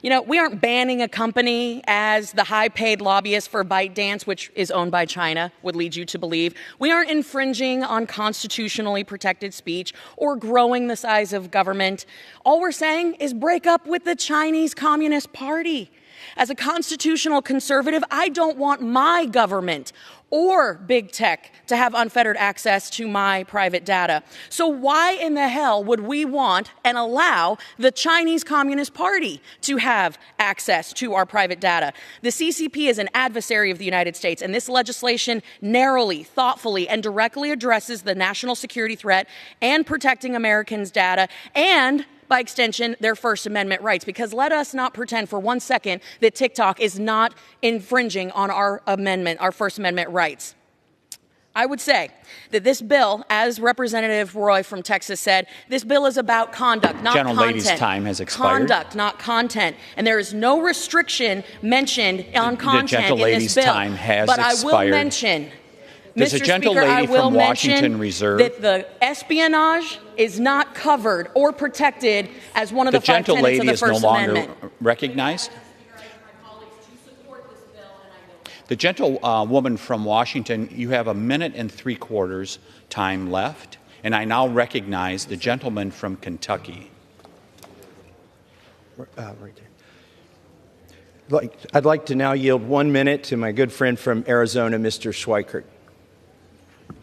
You know, we aren't banning a company as the high-paid lobbyist for ByteDance, which is owned by China, would lead you to believe. We aren't infringing on constitutionally protected speech or growing the size of government. All we're saying is break up with the Chinese Communist Party. As a constitutional conservative, I don't want my government or big tech to have unfettered access to my private data. So why in the hell would we want and allow the Chinese Communist Party to have access to our private data? The CCP is an adversary of the United States, and this legislation narrowly, thoughtfully, and directly addresses the national security threat and protecting Americans' data and, by extension, their First Amendment rights. Because let us not pretend for 1 second that TikTok is not infringing on our amendment, our First Amendment rights. I would say that this bill, as Representative Roy from Texas said, this bill is about conduct, not Gentlelady's content. time has expired. Conduct, not content. And there is no restriction mentioned on content in this bill. Time has but expired. I will mention, There's Mr. a gentlelady Speaker, I will from Washington mention Reserve. that the espionage is not covered or protected as one of the five tenets of the First Amendment. Recognized. The gentlewoman from Washington, you have 1 minute and 3/4 time left, and I now recognize the gentleman from Kentucky. Right there. I'd like to now yield 1 minute to my good friend from Arizona, Mr. Schweikert.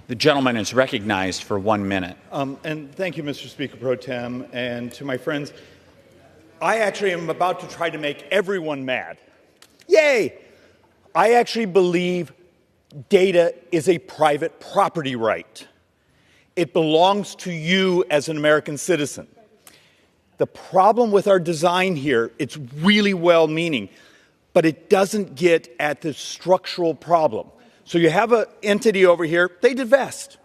The gentleman is recognized for 1 minute. And thank you, Mr. Speaker Pro Tem, and to my friends. I actually am about to try to make everyone mad. Yay! I actually believe data is a private property right. It belongs to you as an American citizen. The problem with our design here, it's really well-meaning, but it doesn't get at the structural problem. So you have an entity over here, they divest.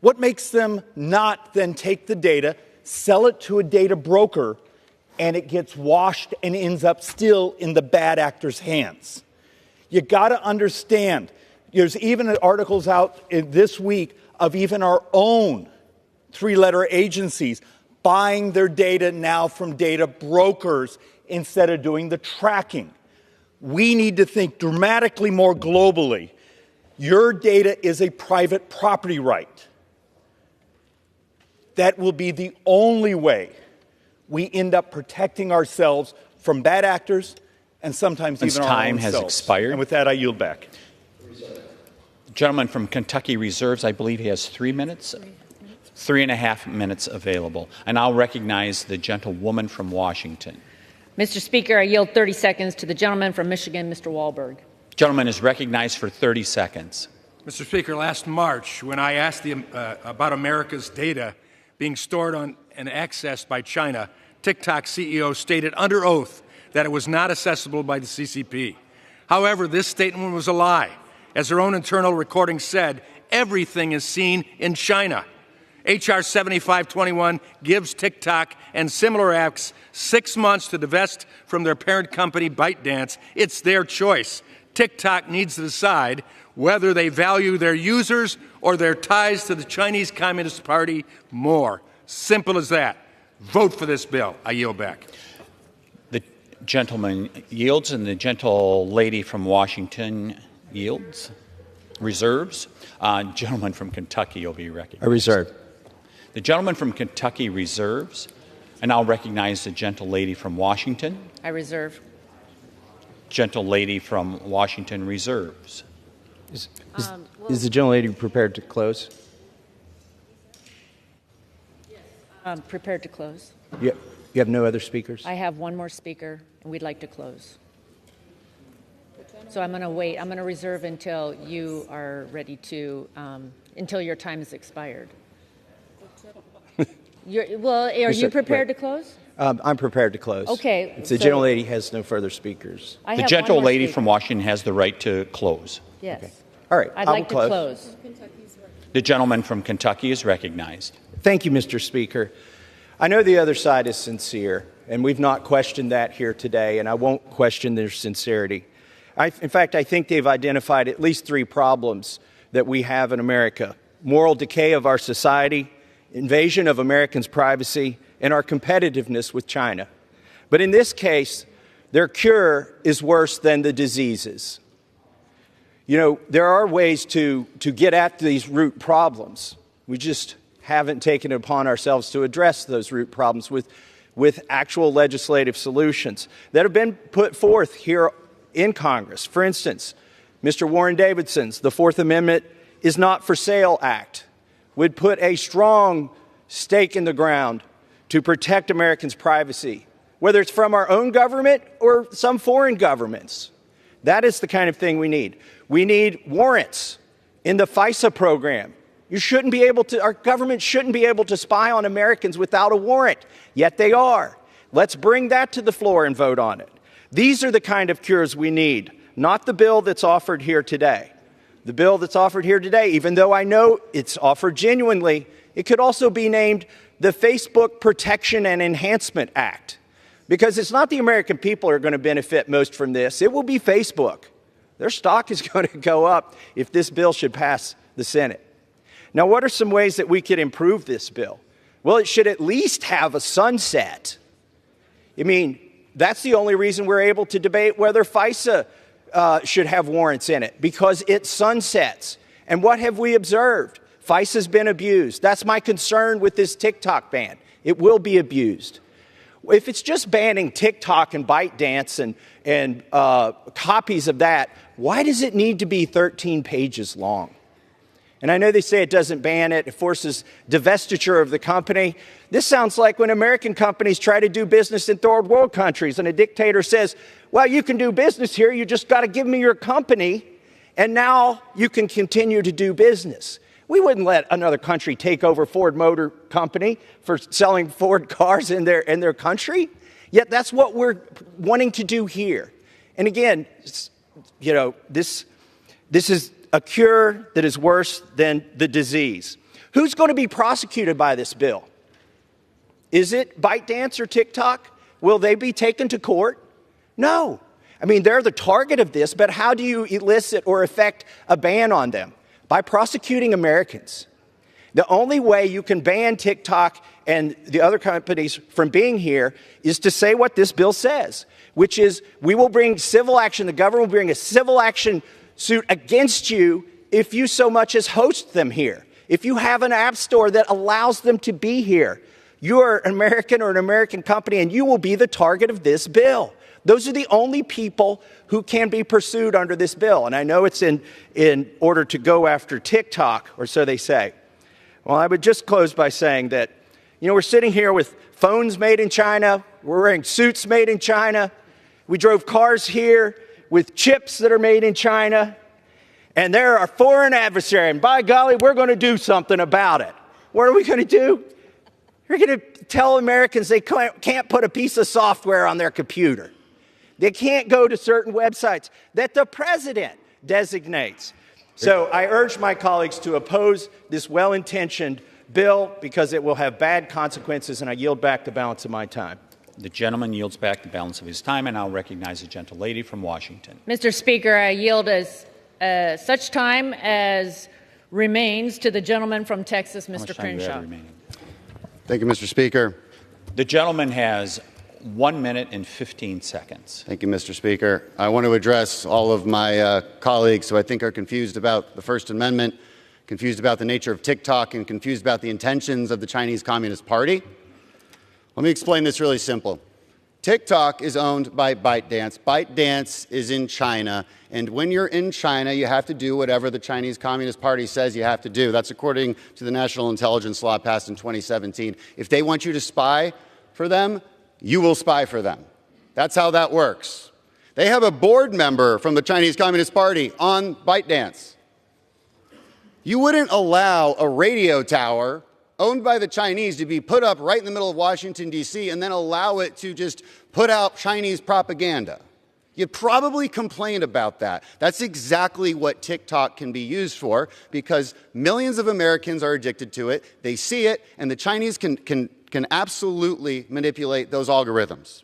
What makes them not then take the data, sell it to a data broker, and it gets washed and ends up still in the bad actor's hands? You got to understand, there's even articles out this week of even our own three-letter agencies buying their data now from data brokers instead of doing the tracking. We need to think dramatically more globally. Your data is a private property right. That will be the only way we end up protecting ourselves from bad actors and sometimes even our own time has selves. expired. And with that, I yield back. The gentleman from Kentucky reserves, I believe he has 3 minutes, 3.5 minutes available. I now recognize the gentlewoman from Washington. Mr. Speaker, I yield 30 seconds to the gentleman from Michigan, Mr. Wahlberg. Gentleman is recognized for 30 seconds. Mr. Speaker, last March, when I asked about America's data being stored on and accessed by China, TikTok CEO stated under oath that it was not accessible by the CCP. However, this statement was a lie. As their own internal recording said, everything is seen in China. H.R. 7521 gives TikTok and similar apps 6 months to divest from their parent company, ByteDance. It's their choice. TikTok needs to decide whether they value their users or their ties to the Chinese Communist Party more. Simple as that. Vote for this bill. I yield back. The gentleman yields, and the gentle lady from Washington yields. Reserves. Gentleman from Kentucky will be recognized. I reserve. The gentleman from Kentucky reserves. And I'll recognize the gentle lady from Washington. I reserve. Gentle lady from Washington reserves. Is the gentle lady prepared to close? Yes. Prepared to close. You have no other speakers? I have one more speaker, and we'd like to close. So I'm going to wait. I'm going to reserve until you are ready to, until your time has expired. Are you prepared to close? I'm prepared to close. Okay. If the gentle lady has no further speakers. The gentle lady from Washington has the right to close. Yes. Okay. All right. I'd like to close. The gentleman from Kentucky is recognized. Thank you, Mr. Speaker. I know the other side is sincere, and we've not questioned that here today, and I won't question their sincerity. In fact, I think they've identified at least 3 problems that we have in America: moral decay of our society, invasion of Americans' privacy, and our competitiveness with China. But in this case, their cure is worse than the diseases. You know, there are ways to get at these root problems. We just haven't taken it upon ourselves to address those root problems with actual legislative solutions that have been put forth here in Congress. For instance, Mr. Warren Davidson's The Fourth Amendment is Not for Sale Act would put a strong stake in the ground to protect Americans' privacy, whether it's from our own government or some foreign governments. That is the kind of thing we need. We need warrants in the FISA program. Our government shouldn't be able to spy on Americans without a warrant, yet they are. Let's bring that to the floor and vote on it. These are the kind of cures we need, not the bill that's offered here today. The bill that's offered here today, even though I know it's offered genuinely, it could also be named the Facebook Protection and Enhancement Act, because it's not the American people who are going to benefit most from this. It will be Facebook. Their stock is going to go up if this bill should pass the Senate. Now, what are some ways that we could improve this bill? Well, it should at least have a sunset. I mean, that's the only reason we're able to debate whether FISA should have warrants in it, because it sunsets. And what have we observed? FISA's been abused. That's my concern with this TikTok ban. It will be abused. If it's just banning TikTok and ByteDance and copies of that, why does it need to be 13 pages long? And I know they say it doesn't ban it, it forces divestiture of the company. This sounds like when American companies try to do business in third world countries and a dictator says, well, you can do business here, you just got to give me your company, and now you can continue to do business. We wouldn't let another country take over Ford Motor Company for selling Ford cars in their country. Yet that's what we're wanting to do here. And again, you know, this is a cure that is worse than the disease. Who's going to be prosecuted by this bill? Is it ByteDance or TikTok? Will they be taken to court? No. I mean, they're the target of this, but how do you elicit or effect a ban on them? By prosecuting Americans. The only way you can ban TikTok and the other companies from being here is to say what this bill says, which is we will bring civil action, the government will bring a civil action suit against you if you so much as host them here. If you have an app store that allows them to be here, you're an American or an American company and you will be the target of this bill. Those are the only people who can be pursued under this bill. And I know it's in order to go after TikTok, or so they say. Well, I would just close by saying that, you know, we're sitting here with phones made in China. We're wearing suits made in China. We drove cars here with chips that are made in China. And they're our foreign adversary. And by golly, we're going to do something about it. What are we going to do? We're going to tell Americans they can't put a piece of software on their computer. They can't go to certain websites that the president designates. So I urge my colleagues to oppose this well-intentioned bill because it will have bad consequences, and I yield back the balance of my time. The gentleman yields back the balance of his time, and I'll recognize the gentlelady from Washington. Mr. Speaker, I yield as such time as remains to the gentleman from Texas, Mr. Crenshaw. Thank you, Mr. Speaker. The gentleman has 1 minute and 15 seconds. Thank you, Mr. Speaker. I want to address all of my colleagues who I think are confused about the First Amendment, confused about the nature of TikTok, and confused about the intentions of the Chinese Communist Party. Let me explain this really simple. TikTok is owned by ByteDance. ByteDance is in China, and when you're in China, you have to do whatever the Chinese Communist Party says you have to do. That's according to the National Intelligence Law passed in 2017. If they want you to spy for them, you will spy for them. That's how that works. They have a board member from the Chinese Communist Party on ByteDance. You wouldn't allow a radio tower owned by the Chinese to be put up right in the middle of Washington, D.C., and then allow it to just put out Chinese propaganda. You'd probably complain about that. That's exactly what TikTok can be used for, because millions of Americans are addicted to it. They see it, and the Chinese can absolutely manipulate those algorithms.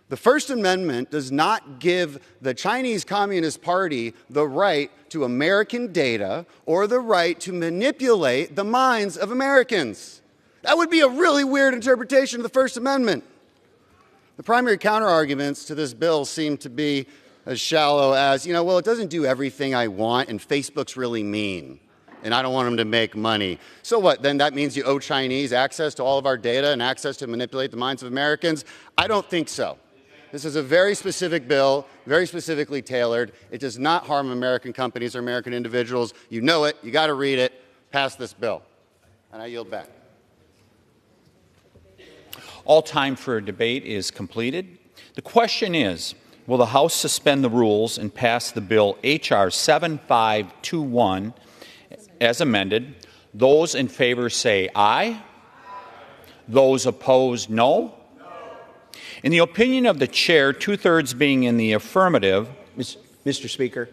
The First Amendment does not give the Chinese Communist Party the right to American data or the right to manipulate the minds of Americans. That would be a really weird interpretation of the First Amendment. The primary counterarguments to this bill seem to be as shallow as, well, it doesn't do everything I want, and Facebook's really mean, and I don't want them to make money. So what, then that means you owe Chinese access to all of our data and access to manipulate the minds of Americans? I don't think so. This is a very specific bill, very specifically tailored. It does not harm American companies or American individuals. You know it. You got to read it. Pass this bill. And I yield back. All time for a debate is completed. The question is, will the House suspend the rules and pass the bill H.R. 7521 as amended? Those in favor say aye. Those opposed, no. In the opinion of the chair, 2/3 being in the affirmative. Mr. Speaker.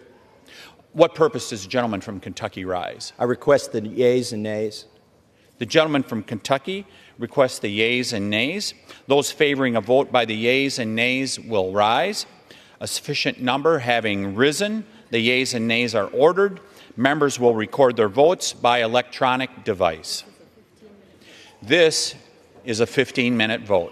What purpose does the gentleman from Kentucky rise? I request the yeas and nays. The gentleman from Kentucky requests the yeas and nays. Those favoring a vote by the yeas and nays will rise. A sufficient number having risen, the yeas and nays are ordered. Members will record their votes by electronic device. This is a 15-minute vote.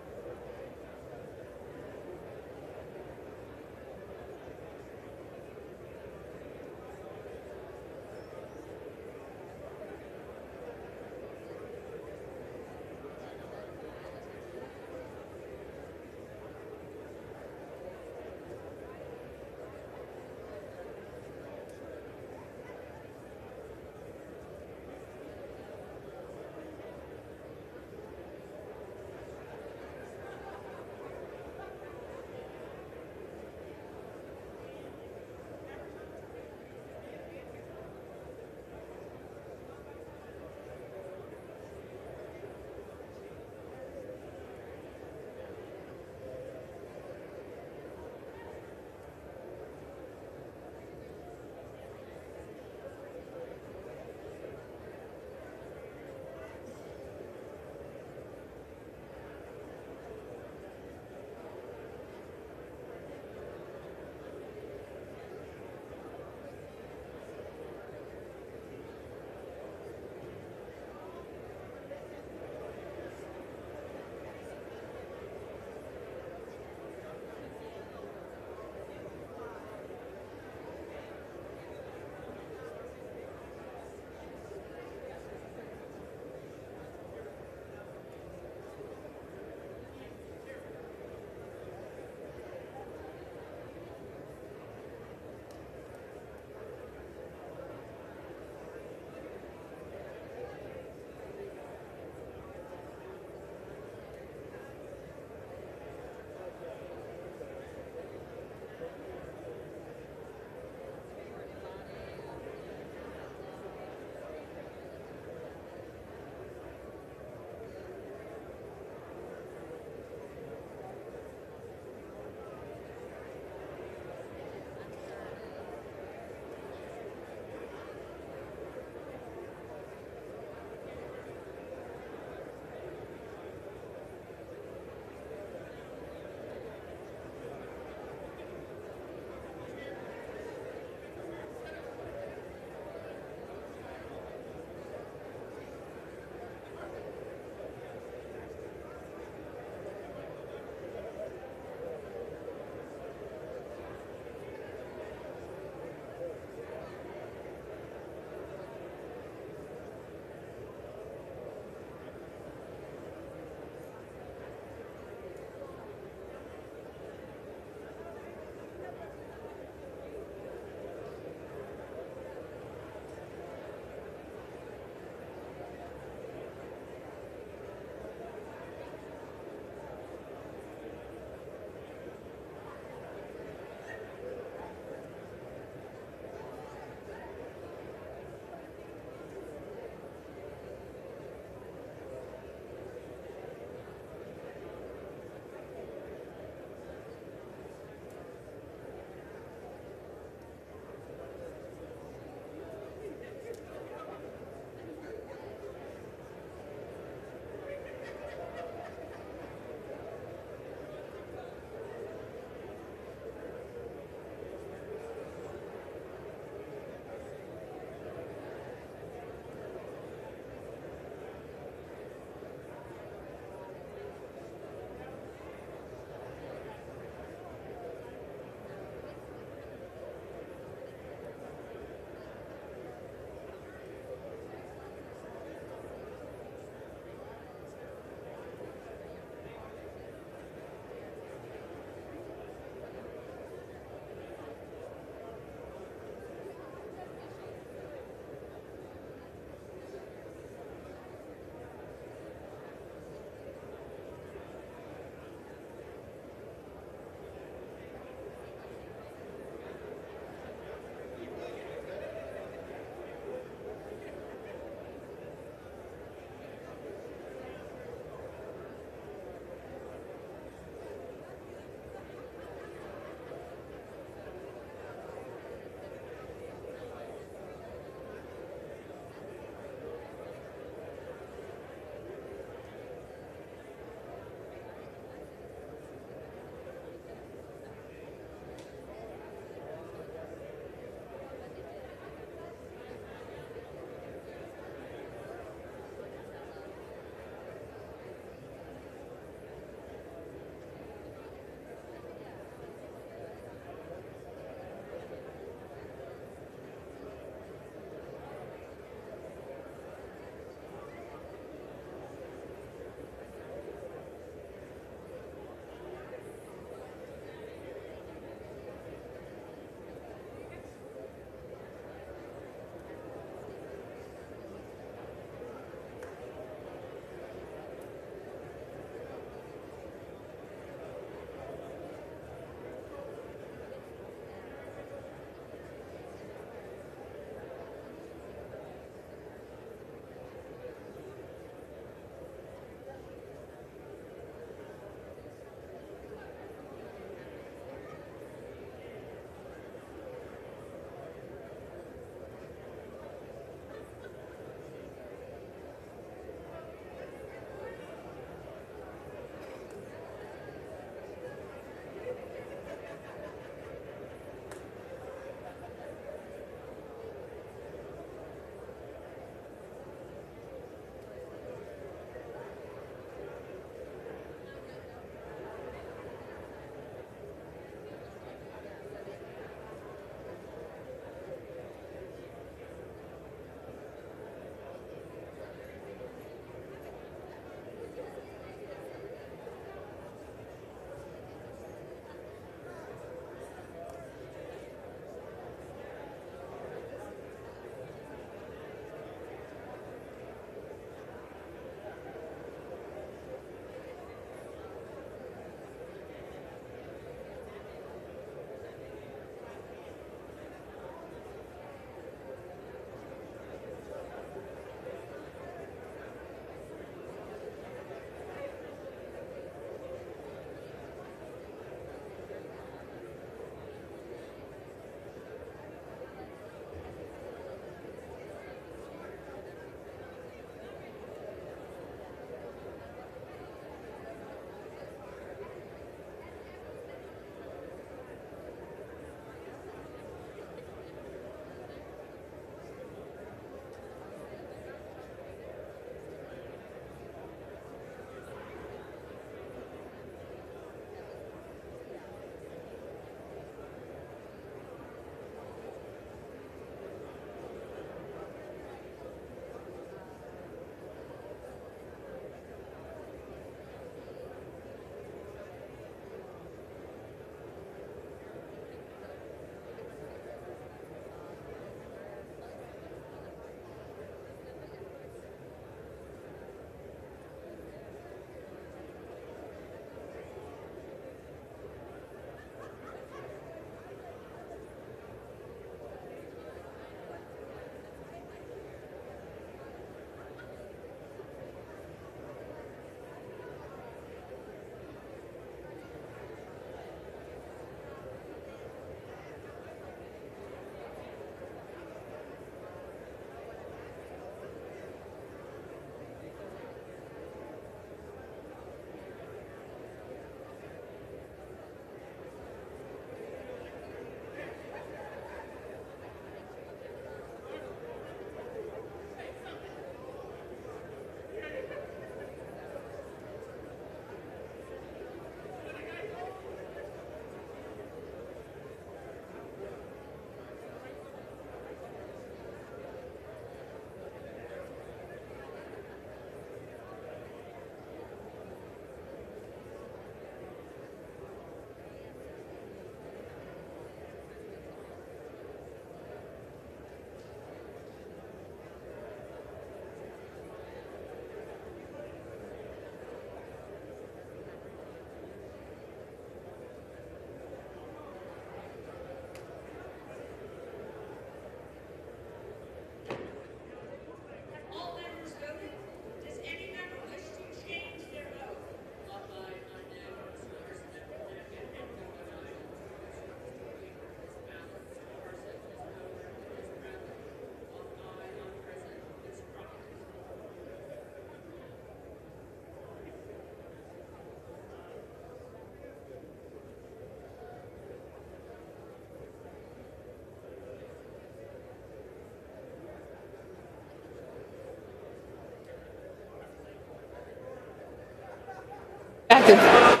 Effective.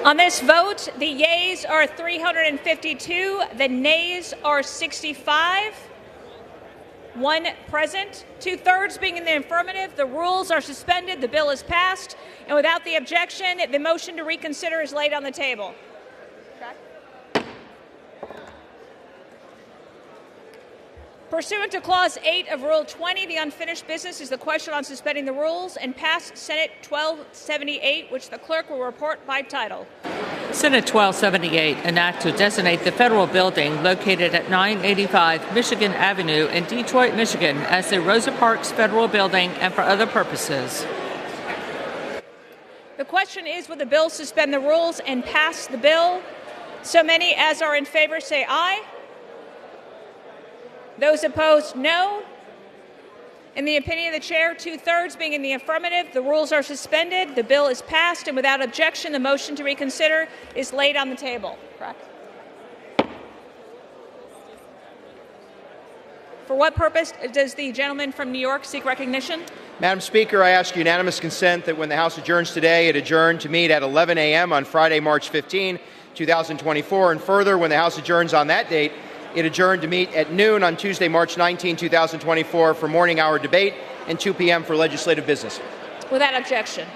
On this vote, the yeas are 352, the nays are 65. One present, 2/3 being in the affirmative. The rules are suspended. The bill is passed. And without the objection, the motion to reconsider is laid on the table. Pursuant to Clause 8 of Rule 20, the unfinished business is the question on suspending the rules and passed Senate 1278, which the clerk will report by title. Senate 1278, an act to designate the federal building located at 985 Michigan Avenue in Detroit, Michigan as the Rosa Parks Federal Building and for other purposes. The question is, will the bill suspend the rules and pass the bill? So many as are in favor say aye. Those opposed, no. In the opinion of the chair, 2/3 being in the affirmative, the rules are suspended, the bill is passed, and without objection, the motion to reconsider is laid on the table. Correct. For what purpose does the gentleman from New York seek recognition? Madam Speaker, I ask unanimous consent that when the House adjourns today, it adjourn to meet at 11 a.m. on Friday, March 15, 2024, and further, when the House adjourns on that date, it adjourned to meet at noon on Tuesday, March 19, 2024 for morning hour debate and 2 p.m. for legislative business. Without objection.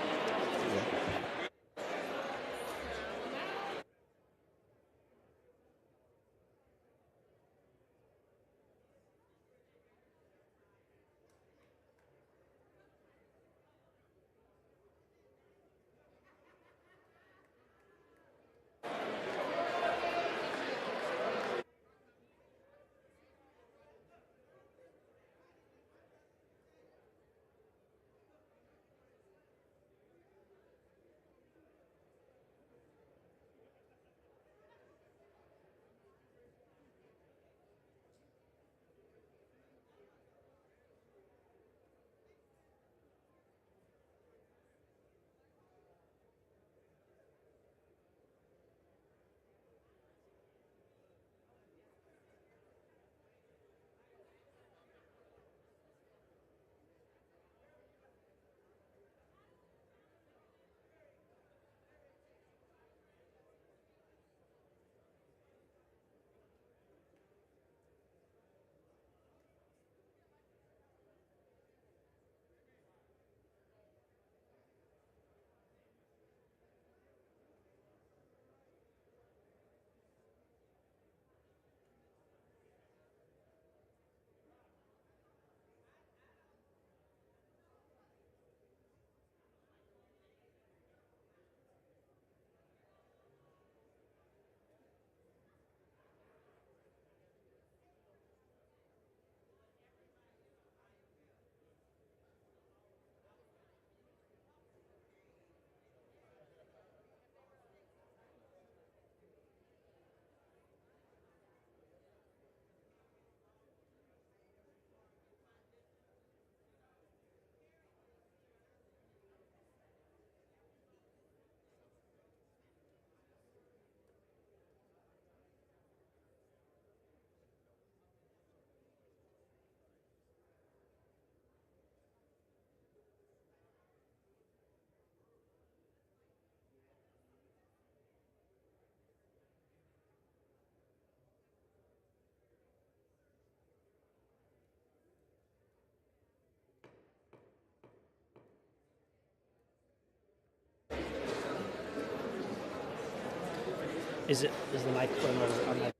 Is the microphone on that?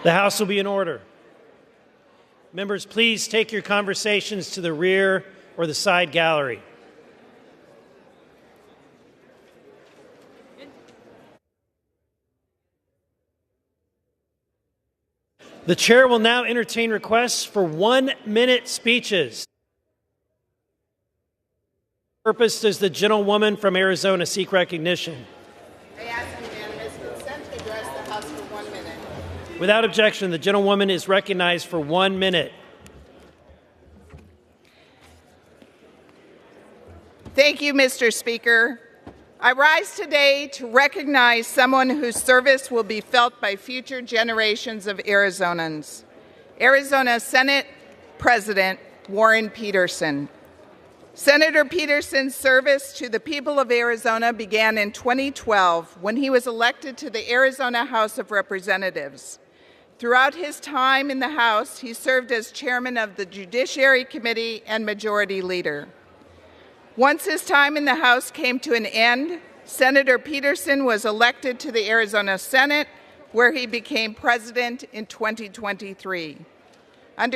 The House will be in order. Members, please take your conversations to the rear or the side gallery. The chair will now entertain requests for 1-minute speeches. Purpose does the gentlewoman from Arizona seek recognition? I ask unanimous consent to address the House for 1 minute. Without objection, the gentlewoman is recognized for 1 minute. Thank you, Mr. Speaker. I rise today to recognize someone whose service will be felt by future generations of Arizonans. Arizona Senate President Warren Peterson. Senator Peterson's service to the people of Arizona began in 2012 when he was elected to the Arizona House of Representatives. Throughout his time in the House, he served as chairman of the Judiciary Committee and Majority Leader. Once his time in the House came to an end, Senator Peterson was elected to the Arizona Senate, where he became president in 2023. Under